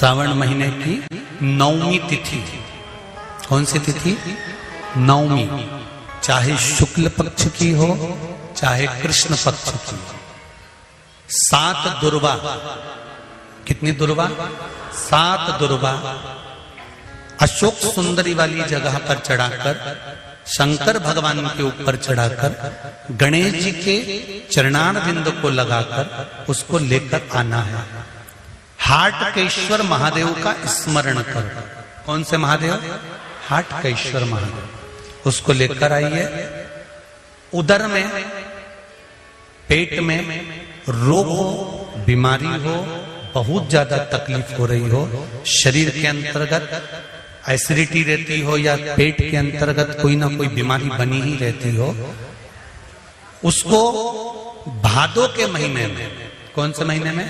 श्रावण महीने की नवमी तिथि। कौन सी तिथि? नवमी। चाहे शुक्ल पक्ष की हो चाहे कृष्ण पक्ष की। 7 दुर्वा। कितनी दुर्वा? 7 दुर्वा अशोक सुंदरी वाली जगह पर चढ़ाकर, शंकर भगवान के ऊपर चढ़ाकर, गणेश जी के चरणारविंद को लगाकर उसको लेकर आना है। हाटकेश्वर महादेव का स्मरण कर। कौन से महादेव? हाटकेश्वर महादेव। उसको लेकर आइए। उदर में, पेट में रोग हो, बीमारी हो, बहुत ज्यादा तकलीफ हो रही हो, शरीर के अंतर्गत एसिडिटी रहती हो या पेट के अंतर्गत कोई ना कोई बीमारी बनी ही रहती हो, उसको भादों के महीने में, कौन से महीने में?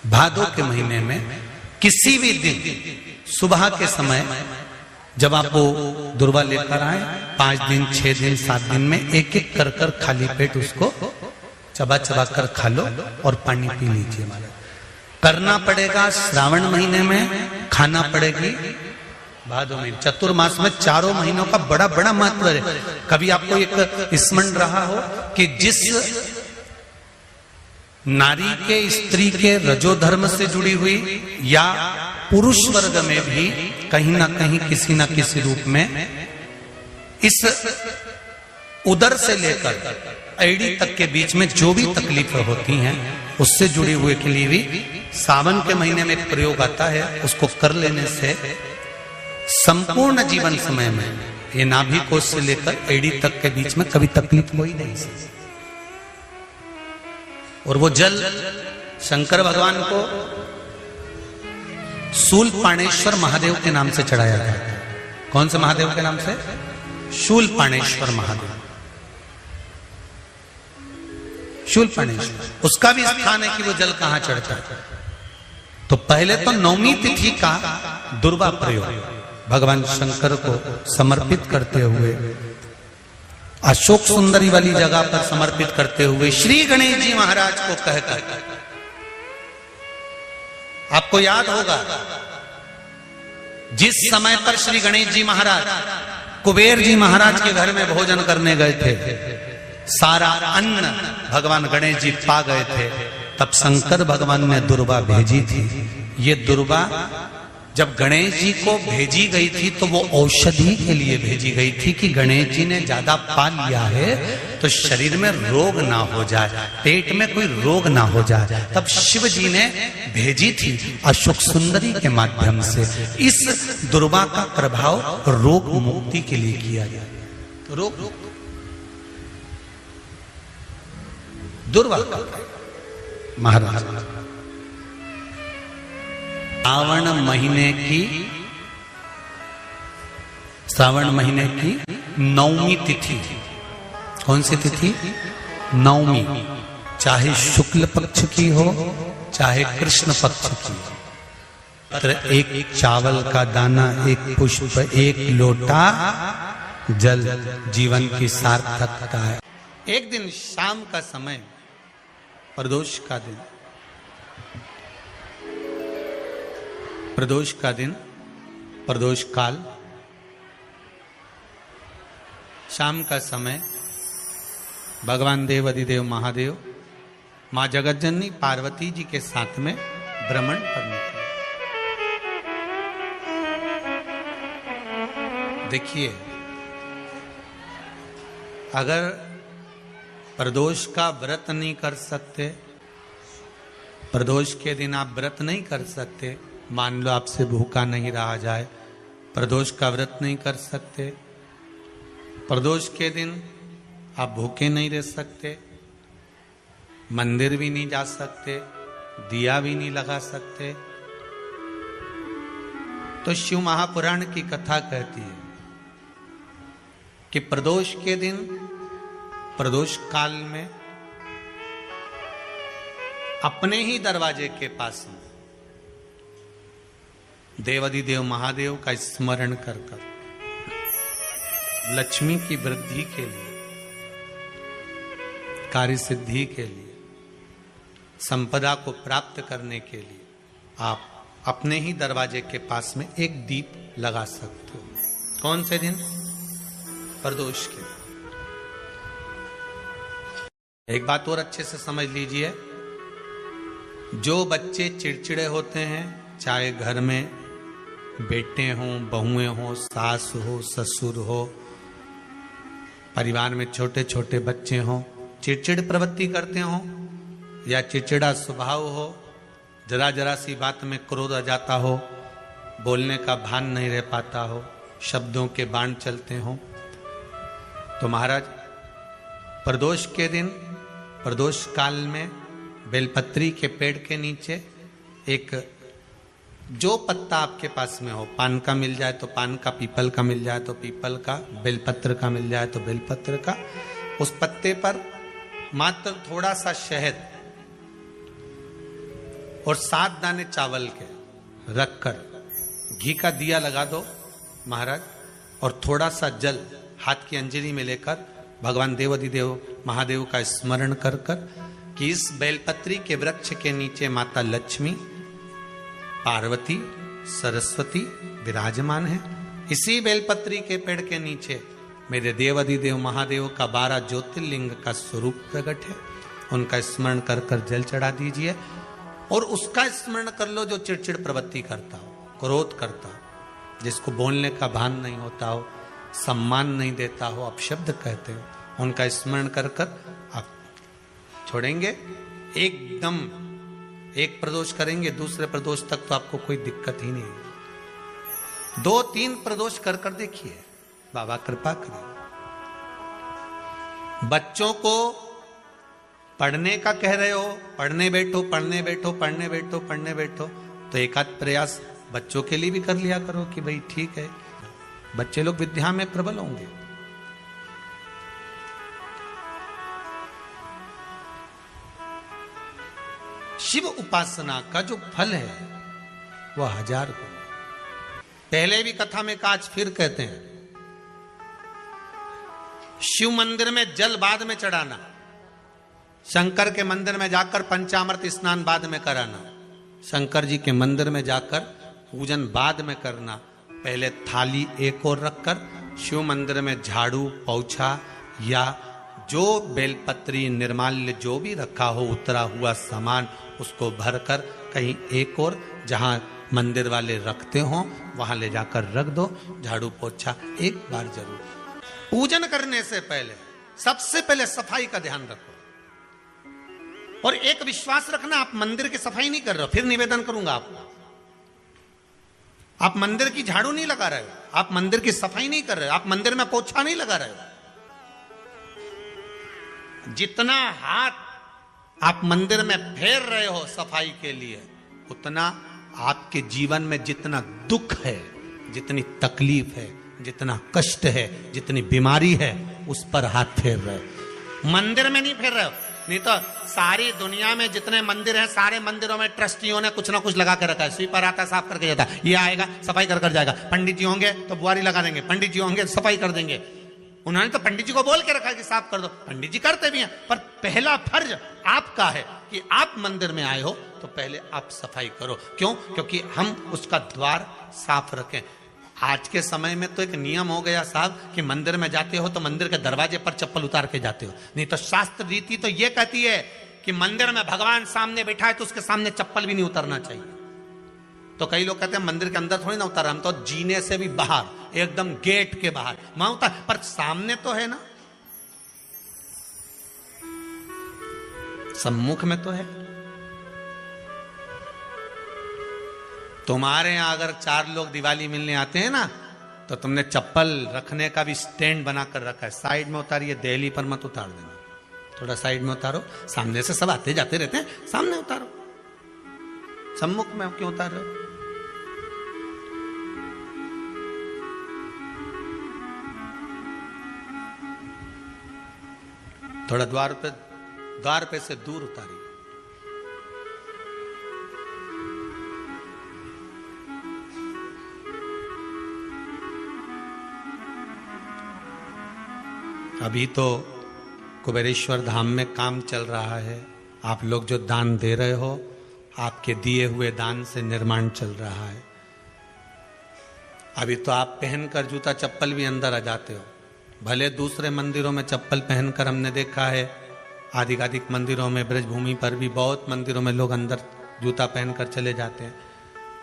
भादों के महीने में किसी भी दिन सुबह के समय जब आप वो दुर्वा लेकर आए, 5 दिन, 6 दिन, 7 दिन में एक एक कर कर खाली पेट उसको चबा चबा कर खा लो और पानी पी लीजिए। करना पड़ेगा श्रावण महीने में, खाना पड़ेगी भादों में। चतुर्मास में चारों महीनों का बड़ा बड़ा महत्व है। कभी आपको एक स्मरण रहा हो कि जिस नारी के, स्त्री के रजोधर्म से जुड़ी हुई या पुरुष वर्ग में भी कहीं ना कहीं किसी ना किसी रूप में इस उदर से लेकर एड़ी तक के बीच में जो भी तकलीफें होती हैं उससे जुड़ी हुए के लिए भी सावन के महीने में एक प्रयोग आता है। उसको कर लेने से संपूर्ण जीवन समय में ये नाभि कोश से लेकर एड़ी तक के बीच में कभी तकलीफ हो ही नहीं सकती। और वो जल शंकर भगवान को शूलपाणेश्वर महादेव के नाम से चढ़ाया जाता है। कौन से महादेव के नाम से? शूलपाणेश्वर महादेव। शूलपाणेश्वर, उसका भी स्थान है कि वो जल कहां चढ़ता है। तो पहले तो नवमी तिथि का दुर्वा प्रयोग भगवान शंकर को समर्पित करते हुए, अशोक सुंदरी वाली जगह पर समर्पित करते हुए श्री गणेश जी महाराज को कहकर, आपको याद होगा जिस समय पर श्री गणेश जी महाराज कुबेर जी महाराज के घर में भोजन करने गए थे, सारा अन्न भगवान गणेश जी पा गए थे, तब शंकर भगवान ने दुर्वा भेजी थी। ये दुर्वा जब गणेश जी को भेजी गई थी तो वो औषधि के लिए भेजी गई थी कि गणेश जी ने ज्यादा पा लिया है तो शरीर में रोग ना हो जाए, पेट में कोई रोग ना हो जाए। तब शिव जी ने भेजी थी अशोक सुंदरी के माध्यम से। इस दुर्वा का प्रभाव रोग मुक्ति के लिए किया गया। रोग दुर्वा महाराज श्रावण महीने की नवमी तिथि। कौन सी तिथि? नवमी। चाहे शुक्ल पक्ष की हो चाहे कृष्ण पक्ष की। एक चावल का दाना, एक पुष्प, एक लोटा जल जीवन की सार्थकता है। एक दिन शाम का समय, प्रदोष का दिन, प्रदोष का दिन, प्रदोष काल, शाम का समय, भगवान देव अधिदेव महादेव मां जगतजननी पार्वती जी के साथ में भ्रमण पर निकले। देखिए, अगर प्रदोष का व्रत नहीं कर सकते, प्रदोष के दिन आप व्रत नहीं कर सकते, मान लो आपसे भूखा नहीं रहा जाए, प्रदोष का व्रत नहीं कर सकते, प्रदोष के दिन आप भूखे नहीं रह सकते, मंदिर भी नहीं जा सकते, दिया भी नहीं लगा सकते, तो शिव महापुराण की कथा कहती है कि प्रदोष के दिन, प्रदोष काल में अपने ही दरवाजे के पास में देवाधिदेव महादेव का स्मरण कर लक्ष्मी की वृद्धि के लिए, कार्य सिद्धि के लिए, संपदा को प्राप्त करने के लिए आप अपने ही दरवाजे के पास में एक दीप लगा सकते हो। कौन से दिन? प्रदोष के। एक बात और अच्छे से समझ लीजिए, जो बच्चे चिड़चिड़े होते हैं, चाहे घर में बेटे हों, बहुएं हों, सास हो, ससुर हो, परिवार में छोटे छोटे बच्चे हों, चिड़चिड़ प्रवृत्ति करते हों या चिड़चिड़ा स्वभाव हो, जरा जरा सी बात में क्रोध आ जाता हो, बोलने का भान नहीं रह पाता हो, शब्दों के बाण चलते हों, तो महाराज प्रदोष के दिन, प्रदोष काल में बेलपत्री के पेड़ के नीचे एक जो पत्ता आपके पास में हो, पान का मिल जाए तो पान का, पीपल का मिल जाए तो पीपल का, बेलपत्र का मिल जाए तो बेलपत्र का, उस पत्ते पर मात्र थोड़ा सा शहद और 7 दाने चावल के रखकर घी का दिया लगा दो महाराज, और थोड़ा सा जल हाथ की अंजलि में लेकर भगवान देवाधिदेव महादेव का स्मरण कर कर कि इस बेलपत्री के वृक्ष के नीचे माता लक्ष्मी, पार्वती, सरस्वती विराजमान है। इसी बेलपत्री के पेड़ के नीचे मेरे देवाधिदेव महादेव का 12 ज्योतिर्लिंग का स्वरूप प्रकट है। उनका स्मरण कर कर जल चढ़ा दीजिए और उसका स्मरण कर लो जो चिड़चिड़ प्रवृत्ति करता हो, क्रोध करता हो, जिसको बोलने का भान नहीं होता हो, सम्मान नहीं देता हो, अपशब्द कहते हो, उनका स्मरण कर कर आप छोड़ेंगे। एकदम एक प्रदोष करेंगे, दूसरे प्रदोष तक तो आपको कोई दिक्कत ही नहीं। 2-3 प्रदोष कर कर देखिए, बाबा कृपा करें। बच्चों को पढ़ने का कह रहे हो, पढ़ने बैठो, पढ़ने बैठो, पढ़ने बैठो, पढ़ने बैठो, तो एक आध प्रयास बच्चों के लिए भी कर लिया करो कि भाई ठीक है, बच्चे लोग विद्या में प्रबल होंगे। शिव उपासना का जो फल है वह 1000 गुना। पहले भी कथा में कहा, आज फिर कहते हैं, शिव मंदिर में जल बाद में चढ़ाना, शंकर के मंदिर में जाकर पंचामृत स्नान बाद में कराना, शंकर जी के मंदिर में जाकर पूजन बाद में करना, पहले थाली एक और रखकर शिव मंदिर में झाड़ू, पोछा या जो बेलपत्री, निर्माल्य जो भी रखा हो, उतरा हुआ सामान, उसको भरकर कहीं एक और जहां मंदिर वाले रखते हो वहां ले जाकर रख दो। झाड़ू पोछा एक बार जरूर। पूजन करने से पहले सबसे पहले सफाई का ध्यान रखो और एक विश्वास रखना, आप मंदिर की सफाई नहीं कर रहे हो, फिर निवेदन करूंगा आपको, आप मंदिर की झाड़ू नहीं लगा रहे हो, आप मंदिर की सफाई नहीं कर रहे हो, आप मंदिर में पोछा नहीं लगा रहे हो। जितना हाथ आप मंदिर में फेर रहे हो सफाई के लिए, उतना आपके जीवन में जितना दुख है, जितनी तकलीफ है, जितना कष्ट है, जितनी बीमारी है, उस पर हाथ फेर रहे हो, मंदिर में नहीं फेर रहे हो। नहीं तो सारी दुनिया में जितने मंदिर हैं, सारे मंदिरों में ट्रस्टियों ने कुछ ना कुछ लगा के रखा है। स्वीपर आता है, साफ करके जाता है, ये आएगा सफाई कर कर जाएगा, पंडित जी होंगे तो बुआरी लगा देंगे, पंडित जी होंगे सफाई कर देंगे। उन्होंने तो पंडित जी को बोल के रखा है कि साफ कर दो, पंडित जी करते भी हैं, पर पहला फर्ज आपका है कि आप मंदिर में आए हो तो पहले आप सफाई करो। क्यों? क्योंकि हम उसका द्वार साफ रखें। आज के समय में तो एक नियम हो गया साहब कि मंदिर में जाते हो तो मंदिर के दरवाजे पर चप्पल उतार के जाते हो, नहीं तो शास्त्र रीति तो ये कहती है कि मंदिर में भगवान सामने बैठा है तो उसके सामने चप्पल भी नहीं उतरना चाहिए। तो कई लोग कहते हैं मंदिर के अंदर थोड़ी ना उतार, हम तो जीने से भी बाहर, एकदम गेट के बाहर वहां उतार, पर सामने तो है ना, सम्मुख में तो है। तुम्हारे यहां अगर 4 लोग दिवाली मिलने आते हैं ना, तो तुमने चप्पल रखने का भी स्टैंड बनाकर रखा है, साइड में उतारिए, दहली पर मत उतार देना, थोड़ा साइड में उतारो। सामने से सब आते जाते रहते हैं, सामने उतारो, सम्मुख में क्यों उतार रहे हो? थोड़ा द्वार पे से दूर उतारिए। अभी तो कुबेरेश्वर धाम में काम चल रहा है, आप लोग जो दान दे रहे हो, आपके दिए हुए दान से निर्माण चल रहा है। अभी तो आप पहनकर जूता चप्पल भी अंदर आ जाते हो। भले दूसरे मंदिरों में चप्पल पहनकर हमने देखा है, आधिकाधिक मंदिरों में, ब्रजभूमि पर भी बहुत मंदिरों में लोग अंदर जूता पहनकर चले जाते हैं,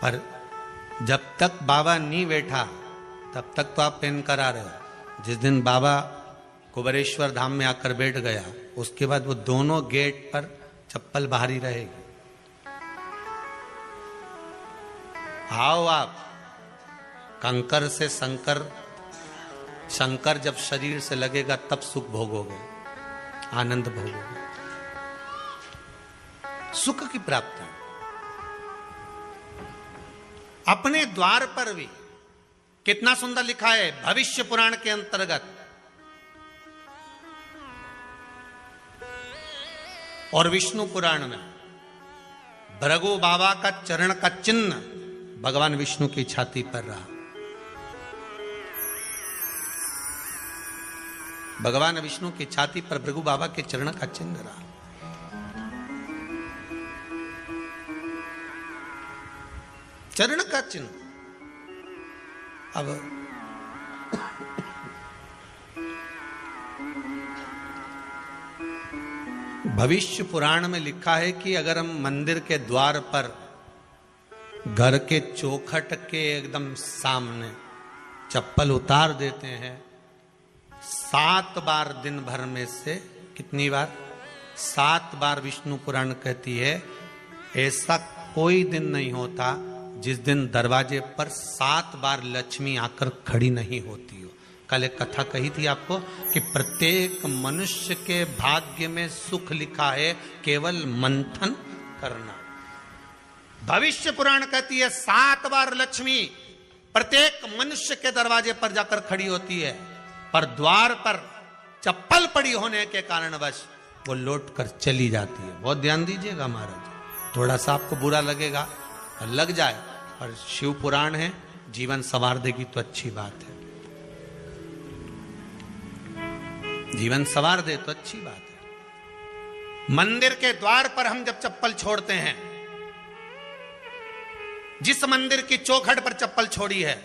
पर जब तक बाबा नहीं बैठा तब तक तो आप पहनकर आ रहे हो। जिस दिन बाबा कुबेरेश्वर धाम में आकर बैठ गया, उसके बाद वो दोनों गेट पर चप्पल बाहर ही रहेगी। आओ आप, कंकर से शंकर, शंकर जब शरीर से लगेगा तब सुख भोगोगे, आनंद भोगोगे, सुख की प्राप्ति। अपने द्वार पर भी कितना सुंदर लिखा है भविष्य पुराण के अंतर्गत, और विष्णु पुराण में भृगु बाबा का चरण का चिन्ह भगवान विष्णु की छाती पर रहा। भगवान विष्णु की छाती पर भृगु बाबा के चरण का चिन्ह रहा। चरण का चिन्ह। अब भविष्य पुराण में लिखा है कि अगर हम मंदिर के द्वार पर, घर के चौखट के एकदम सामने चप्पल उतार देते हैं, 7 बार दिन भर में से, कितनी बार? 7 बार विष्णु पुराण कहती है ऐसा कोई दिन नहीं होता जिस दिन दरवाजे पर 7 बार लक्ष्मी आकर खड़ी नहीं होती हो। कल एक कथा कही थी आपको कि प्रत्येक मनुष्य के भाग्य में सुख लिखा है, केवल मंथन करना। भविष्य पुराण कहती है 7 बार लक्ष्मी प्रत्येक मनुष्य के दरवाजे पर जाकर खड़ी होती है, पर द्वार पर चप्पल पड़ी होने के कारणवश वो लौट कर चली जाती है। बहुत ध्यान दीजिएगा महाराज, थोड़ा सा आपको बुरा लगेगा और लग जाए, और शिव पुराण है, जीवन संवार देगी तो अच्छी बात है, जीवन संवार दे तो अच्छी बात है। मंदिर के द्वार पर हम जब चप्पल छोड़ते हैं, जिस मंदिर की चौखट पर चप्पल छोड़ी है,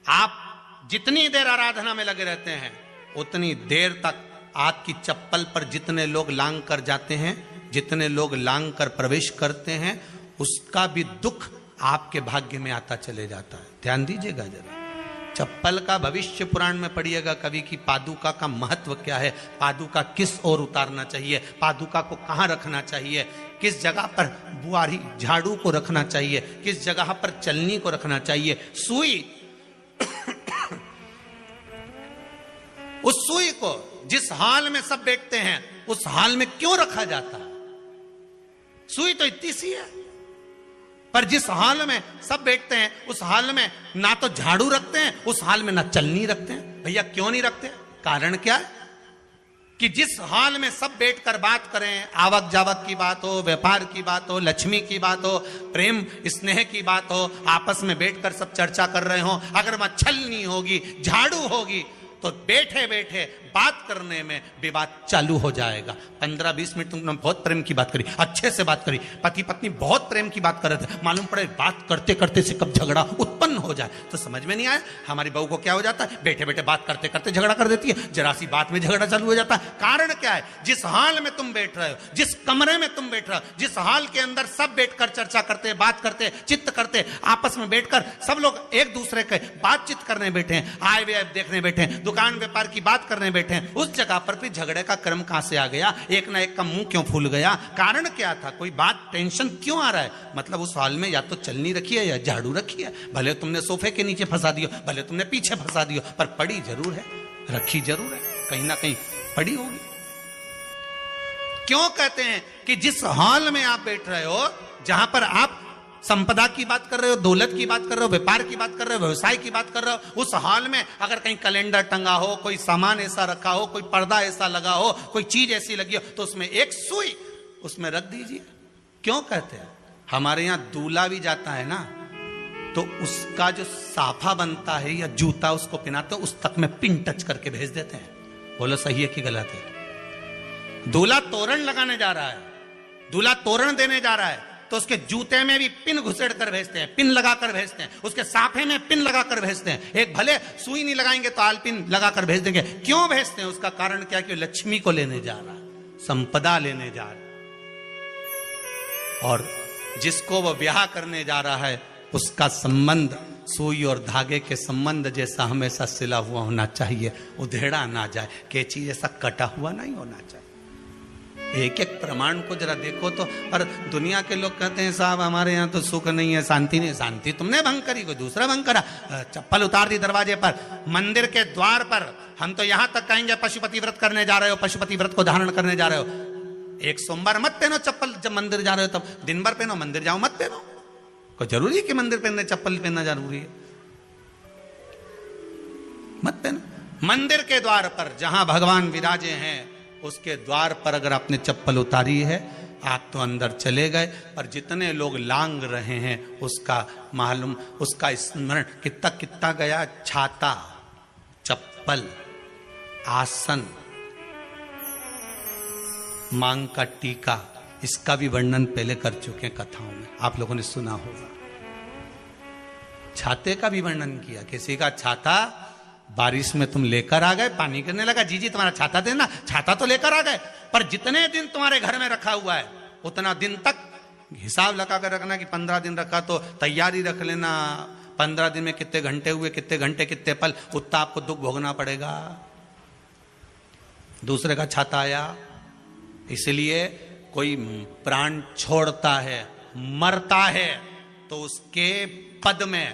आप जितनी देर आराधना में लगे रहते हैं उतनी देर तक आपकी चप्पल पर जितने लोग लांग कर जाते हैं, जितने लोग लांग कर प्रवेश करते हैं, उसका भी दुख आपके भाग्य में आता चले जाता है। ध्यान दीजिएगा जरा। चप्पल का भविष्य पुराण में पढ़िएगा कभी कि पादुका का महत्व क्या है, पादुका किस ओर उतारना चाहिए, पादुका को कहां रखना चाहिए, किस जगह पर बुआरी झाड़ू को रखना चाहिए, किस जगह पर चलनी को रखना चाहिए, सुई उस सुई को जिस हाल में सब बैठते हैं उस हाल में क्यों रखा जाता है? सुई तो इतनी सी है, पर जिस हाल में सब बैठते हैं उस हाल में ना तो झाड़ू रखते हैं, उस हाल में ना चलनी रखते हैं। भैया क्यों नहीं रखते? कारण क्या है कि जिस हाल में सब बैठकर बात करें, आवक जावक की बात हो, व्यापार की बात हो, लक्ष्मी की बात हो, प्रेम स्नेह की बात हो, आपस में बैठकर सब चर्चा कर रहे हो, अगर वहां छलनी होगी, झाड़ू होगी, तो बैठे बैठे बात करने में विवाद चालू हो जाएगा। 15-20 मिनट तुमने बहुत प्रेम की बात करी, अच्छे से बात करी, पति पत्नी बहुत प्रेम की बात कर रहे थे, मालूम पड़े बात करते करते से कब झगड़ा उत्पन्न हो जाए तो समझ में नहीं आया। हमारी बहू को क्या हो जाता है, बैठे बैठे बात करते करते झगड़ा कर देती है, जरा सी बात में झगड़ा चालू हो जाता है। कारण क्या है? जिस हाल में तुम बैठ रहे हो, जिस कमरे में तुम बैठ रहे हो, जिस हाल के अंदर सब बैठकर चर्चा करते, बात करते, चित्त करते, आपस में बैठकर सब लोग एक दूसरे के बातचीत करने बैठे हैं, आय व्यय देखने बैठे हैं, दुकान व्यापार की बात करने बैठे हैं, उस जगह पर भी झगड़े का क्रम कहां से आ गया? एक ना एक का मुंह क्यों फूल गया? कारण क्या था? कोई बात टेंशन क्यों आ रहा है? मतलब उस हाल में या तो चलनी रखी है या झाड़ू रखी है, भले तुमने सोफे के नीचे फंसा दियो, भले तुमने पीछे फंसा दियो, पर पड़ी जरूर है, रखी जरूर है, कहीं ना कहीं पड़ी होगी। क्यों कहते हैं कि जिस हाल में आप बैठ रहे हो, जहां पर आप संपदा की बात कर रहे हो, दौलत की बात कर रहे हो, व्यापार की बात कर रहे हो, व्यवसाय की बात कर रहे हो, उस हाल में अगर कहीं कैलेंडर टंगा हो, कोई सामान ऐसा रखा हो, कोई पर्दा ऐसा लगा हो, कोई चीज ऐसी लगी हो, तो उसमें एक सुई उसमें रख दीजिए। क्यों कहते हैं? हमारे यहां दूल्हा भी जाता है ना, तो उसका जो साफा बनता है या जूता उसको पहनाते, उस तक में पिन टच करके भेज देते हैं। बोलो सही है कि गलत है? दूल्हा तोरण लगाने जा रहा है, दूल्हा तोरण देने जा रहा है, तो उसके जूते में भी पिन घुसेड़ कर भेजते हैं, पिन लगा कर भेजते हैं, उसके साफे में पिन लगा कर भेजते हैं। एक भले सुई नहीं लगाएंगे तो आलपिन लगा कर भेज देंगे। क्यों भेजते हैं? उसका कारण क्या कि लक्ष्मी को लेने जा रहा, संपदा लेने जा रहा, और जिसको वो ब्याह करने जा रहा है उसका संबंध सुई और धागे के संबंध जैसा हमेशा सिला हुआ होना चाहिए, उधेड़ा ना जाए, कैंची जैसा कटा हुआ नहीं होना चाहिए। एक एक प्रमाण को जरा देखो तो। और दुनिया के लोग कहते हैं साहब हमारे यहाँ तो सुख नहीं है, शांति नहीं। शांति तुमने भंग करी, कोई दूसरा भंग करा। चप्पल उतार दी दरवाजे पर, मंदिर के द्वार पर। हम तो यहाँ तक कहेंगे पशुपति व्रत करने जा रहे हो, पशुपति व्रत को धारण करने जा रहे हो, एक सोमवार मत पहनो चप्पल। जब मंदिर जा रहे हो तब दिन भर पहनो, मंदिर जाओ मत पहनो। कोई जरूरी है कि मंदिर पहनने चप्पल पहनना जरूरी है? मत पहनो। मंदिर के द्वार पर जहां भगवान विराजे हैं उसके द्वार पर अगर आपने चप्पल उतारी है आप तो अंदर चले गए। पर जितने लोग लांग रहे हैं उसका मालूम, उसका स्मरण कितना कितना गया। छाता, चप्पल, आसन, मांग का टीका, इसका भी वर्णन पहले कर चुके हैं कथाओं में, आप लोगों ने सुना होगा। छाते का भी वर्णन किया। किसी का छाता बारिश में तुम लेकर आ गए, पानी गिरने लगा, जी तुम्हारा छाता देना। छाता तो लेकर आ गए, पर जितने दिन तुम्हारे घर में रखा हुआ है उतना दिन तक हिसाब लगा कर रखना कि 15 दिन रखा तो तैयारी रख लेना। 15 दिन में कितने घंटे हुए, कितने घंटे कितने पल, उतना आपको दुख भोगना पड़ेगा। दूसरे का छाता आया, इसलिए कोई प्राण छोड़ता है, मरता है, तो उसके पद में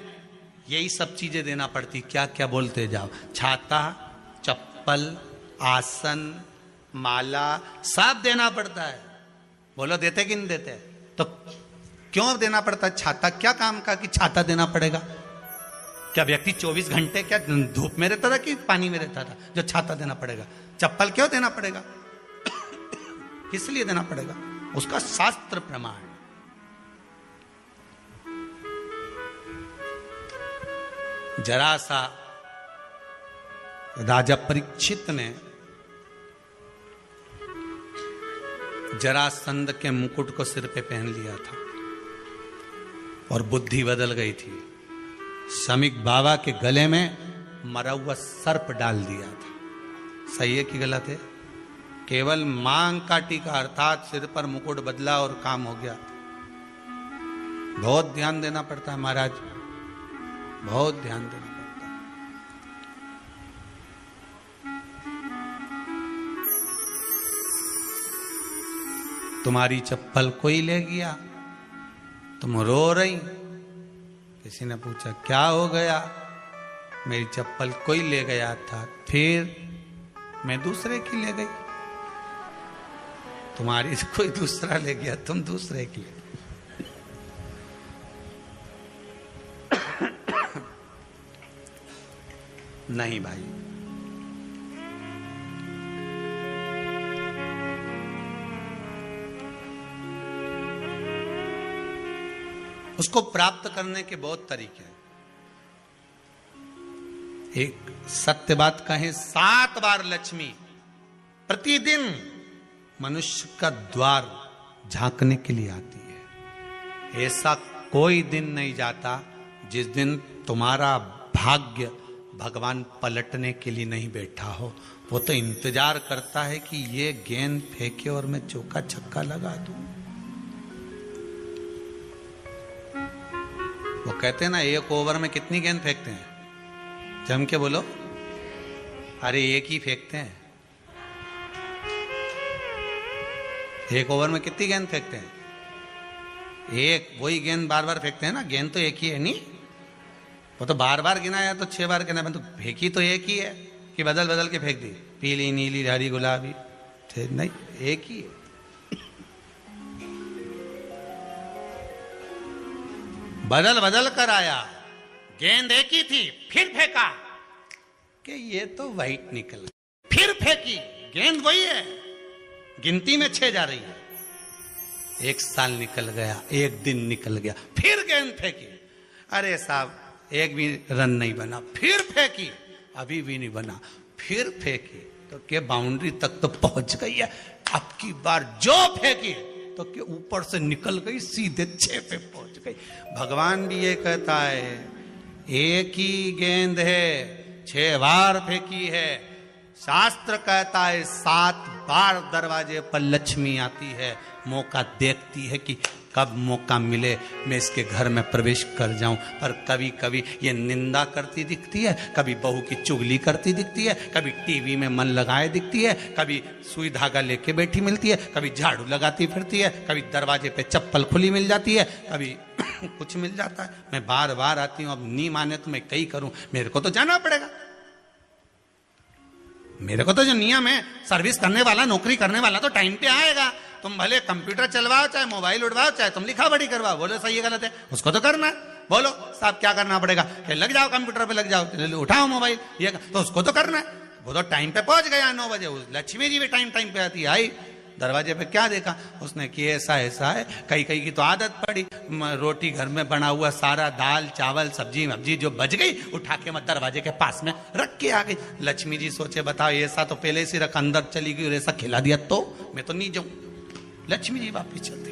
यही सब चीजें देना पड़ती। क्या क्या बोलते जाओ। छाता, चप्पल, आसन, माला, सब देना पड़ता है। बोलो देते कि नहीं देते? तो क्यों देना पड़ता है? छाता क्या काम का कि छाता देना पड़ेगा? क्या व्यक्ति 24 घंटे क्या धूप में रहता था कि पानी में रहता था जो छाता देना पड़ेगा? चप्पल क्यों देना पड़ेगा? किस लिए देना पड़ेगा? उसका शास्त्र प्रमाण। जरा सा राजा परीक्षित ने जरासंध के मुकुट को सिर पे पहन लिया था और बुद्धि बदल गई थी। शमीक बाबा के गले में मरा हुआ सर्प डाल दिया था। सही है कि गलत है? केवल मांग का टीका अर्थात सिर पर मुकुट बदला और काम हो गया। बहुत ध्यान देना पड़ता है महाराज, बहुत ध्यान देना पड़ता है। तुम्हारी चप्पल कोई ले गया, तुम रो रही, किसी ने पूछा क्या हो गया? मेरी चप्पल कोई ले गया था, फिर मैं दूसरे की ले गई। तुम्हारी कोई दूसरा ले गया, तुम दूसरे की ले। नहीं भाई, उसको प्राप्त करने के बहुत तरीके हैं। एक सत्य बात कहें, 7 बार लक्ष्मी प्रतिदिन मनुष्य का द्वार झांकने के लिए आती है। ऐसा कोई दिन नहीं जाता जिस दिन तुम्हारा भाग्य भगवान पलटने के लिए नहीं बैठा हो। वो तो इंतजार करता है कि ये गेंद फेंके और मैं चौका छक्का लगा दूं। वो कहते हैं ना, एक ओवर में कितनी गेंद फेंकते हैं? जम के बोलो। अरे एक ही फेंकते हैं। एक ओवर में कितनी गेंद फेंकते हैं? एक। वही गेंद बार बार फेंकते हैं ना, गेंद तो एक ही है नहीं। वो तो बार बार गिनाया तो 6 बार गिना, तो फेंकी तो एक ही है कि बदल बदल के फेंक दी, पीली नीली हरी गुलाबी? नहीं, एक ही है। बदल बदल कर आया, गेंद एक ही थी, फिर फेंका कि ये तो वाइट निकल, फिर फेंकी, गेंद वही है, गिनती में 6 जा रही है। 1 साल निकल गया, 1 दिन निकल गया, फिर गेंद फेंकी। अरे साहब एक भी रन नहीं बना, फिर फेंकी, अभी भी नहीं बना, फिर फेंकी, तो क्या बाउंड्री तक तो पहुंच गई है। अब की बार जो फेंकी तो के ऊपर से निकल गई, सीधे 6 पे पहुंच गई। भगवान भी ये कहता है, एक ही गेंद है 6 बार फेंकी है। शास्त्र कहता है 7 बार दरवाजे पर लक्ष्मी आती है, मौका देखती है कि कब मौका मिले मैं इसके घर में प्रवेश कर जाऊं। पर कभी कभी ये निंदा करती दिखती है, कभी बहू की चुगली करती दिखती है, कभी टीवी में मन लगाए दिखती है, कभी सुई धागा लेके बैठी मिलती है, कभी झाड़ू लगाती फिरती है, कभी दरवाजे पे चप्पल खुली मिल जाती है, कभी कुछ मिल जाता है। मैं बार बार आती हूं, अब नहीं माने तो मैं कई करूं, मेरे को तो जाना पड़ेगा। मेरे को तो जो नियम है, सर्विस करने वाला, नौकरी करने वाला तो टाइम पे आएगा। तुम भले कंप्यूटर चलवाओ, चाहे मोबाइल उड़वाओ, चाहे तुम लिखा पढ़ी करवाओ, बोलो सही है गलत है, उसको तो करना है। बोलो साहब क्या करना पड़ेगा, कि लग जाओ कंप्यूटर पे, लग जाओ, उठाओ मोबाइल, ये तो उसको तो करना है। वो तो टाइम पे पहुंच गया 9 बजे। लक्ष्मी जी भी टाइम पे आती है। आई दरवाजे पे क्या देखा उसने कि ऐसा है। कई की तो आदत पड़ी, रोटी घर में बना हुआ सारा दाल चावल सब्जी वब्जी जो बच गई, उठा के मैं दरवाजे के पास में रख के आ गई। लक्ष्मी जी सोचे बताओ, ऐसा तो पहले से रख, अंदर चली गई और ऐसा खिला दिया तो मैं तो नहीं जाऊं। लक्ष्मी जी वापिस चलती।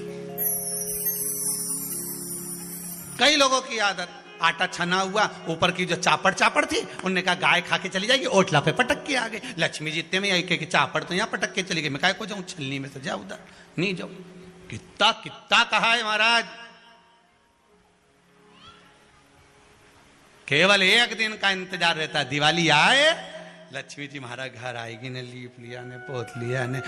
कई लोगों की आदत, आटा छना हुआ, ऊपर की जो चापड़ थी, उन्होंने कहा गाय खा के चली जाएगी, ओटला पे पटक के आ गई। लक्ष्मी जी इतने में आई कि चापड़ तो यहाँ पटक के चली गई, मैं काय को जाऊं, छलनी में तो जा उधर, नहीं जाऊं। कितना कहा है महाराज, केवल एक दिन का इंतजार रहता है, दिवाली आए लक्ष्मी जी महाराज घर आएगी ने, लीप लिया ने, पोत लिया ने,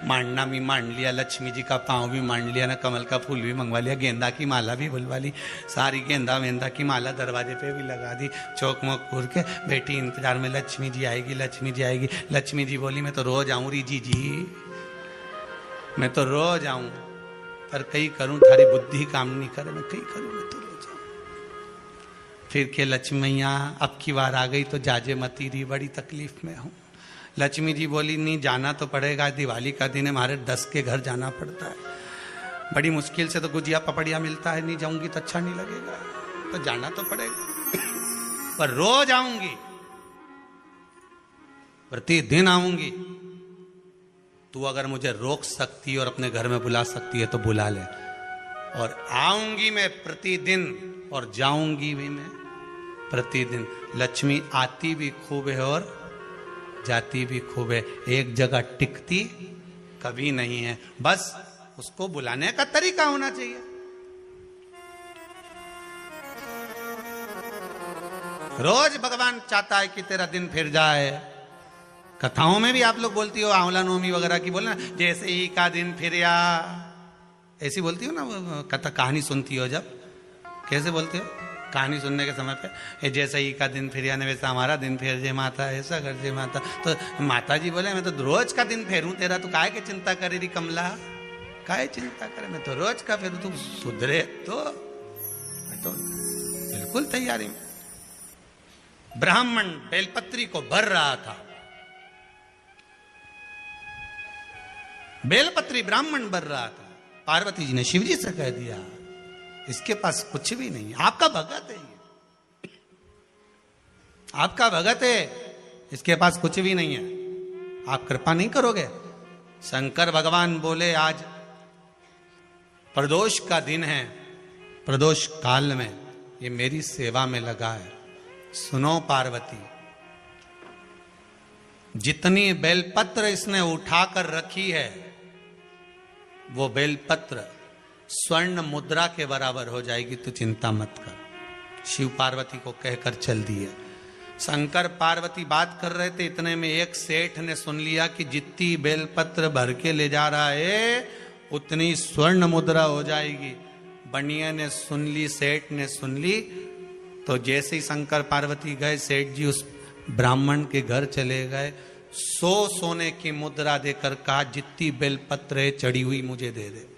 मांडना भी मांड लिया, लक्ष्मी जी का पाँव भी मांड लिया ने, कमल का फूल भी मंगवा लिया, गेंदा की माला भी बुलवा ली, सारी गेंदा वेंदा की माला दरवाजे पे भी लगा दी, चौक मोक पूर के बेटी इंतजार में, लक्ष्मी जी आएगी, लक्ष्मी जी आएगी। लक्ष्मी जी बोली मैं तो रोज आऊं री जी, मैं तो रोज आऊं, पर कई करूं थारी बुद्धि काम नहीं करे, मैं कई करूं, मैं तो रोज आऊं। फिर के लक्ष्मी मैया अब की बार आ गई तो जाजे मती रही, बड़ी तकलीफ में हूं। लक्ष्मी जी बोली नहीं जाना तो पड़ेगा, दिवाली का दिन है, हमारे 10 के घर जाना पड़ता है, बड़ी मुश्किल से तो गुजिया पपड़िया मिलता है, नहीं जाऊंगी तो अच्छा नहीं लगेगा, तो जाना तो पड़ेगा, पर रोज आऊंगी, प्रतिदिन आऊंगी। तू अगर मुझे रोक सकती और अपने घर में बुला सकती है तो बुला ले, और आऊंगी मैं प्रतिदिन और जाऊंगी भी मैं प्रतिदिन। लक्ष्मी आती भी खूब है और जाती भी खूब है, एक जगह टिकती कभी नहीं है, बस उसको बुलाने का तरीका होना चाहिए। रोज भगवान चाहता है कि तेरा दिन फिर जाए। कथाओं में भी आप लोग बोलती हो, आंवला नवमी वगैरह की बोलना, जैसे ही का दिन फिरिया, ऐसी बोलती हो ना, कथा कहानी सुनती हो जब, कैसे बोलते हो कहानी सुनने के समय पे, जैसे ही का दिन फिरिया ने वैसा हमारा दिन फेर जे माता, ऐसा कर जे माता। तो माता जी बोले मैं तो रोज का दिन फेरूं तेरा, तू काहे के चिंता करे री कमला, काहे चिंता करे, मैं तो रोज का फेरू, तू सुधरे तो मैं तो बिल्कुल तैयारी में। ब्राह्मण बेलपत्री को भर रहा था, बेलपत्री ब्राह्मण भर रहा था, पार्वती जी ने शिव जी से कह दिया इसके पास कुछ भी नहीं, आपका भगत है ये, आपका भगत है, इसके पास कुछ भी नहीं है, आप कृपा नहीं करोगे। शंकर भगवान बोले आज प्रदोष का दिन है, प्रदोष काल में ये मेरी सेवा में लगा है। सुनो पार्वती, जितनी बेलपत्र इसने उठाकर रखी है वो बेलपत्र स्वर्ण मुद्रा के बराबर हो जाएगी, तो चिंता मत कर। शिव पार्वती को कहकर चल दिए। शंकर पार्वती बात कर रहे थे, इतने में एक सेठ ने सुन लिया कि जितनी बेलपत्र भर के ले जा रहा है उतनी स्वर्ण मुद्रा हो जाएगी। बनिया ने सुन ली, सेठ ने सुन ली, तो जैसे ही शंकर पार्वती गए, सेठ जी उस ब्राह्मण के घर चले गए, 100 सोने की मुद्रा देकर कहा जितनी बेलपत्र है चढ़ी हुई मुझे दे दे।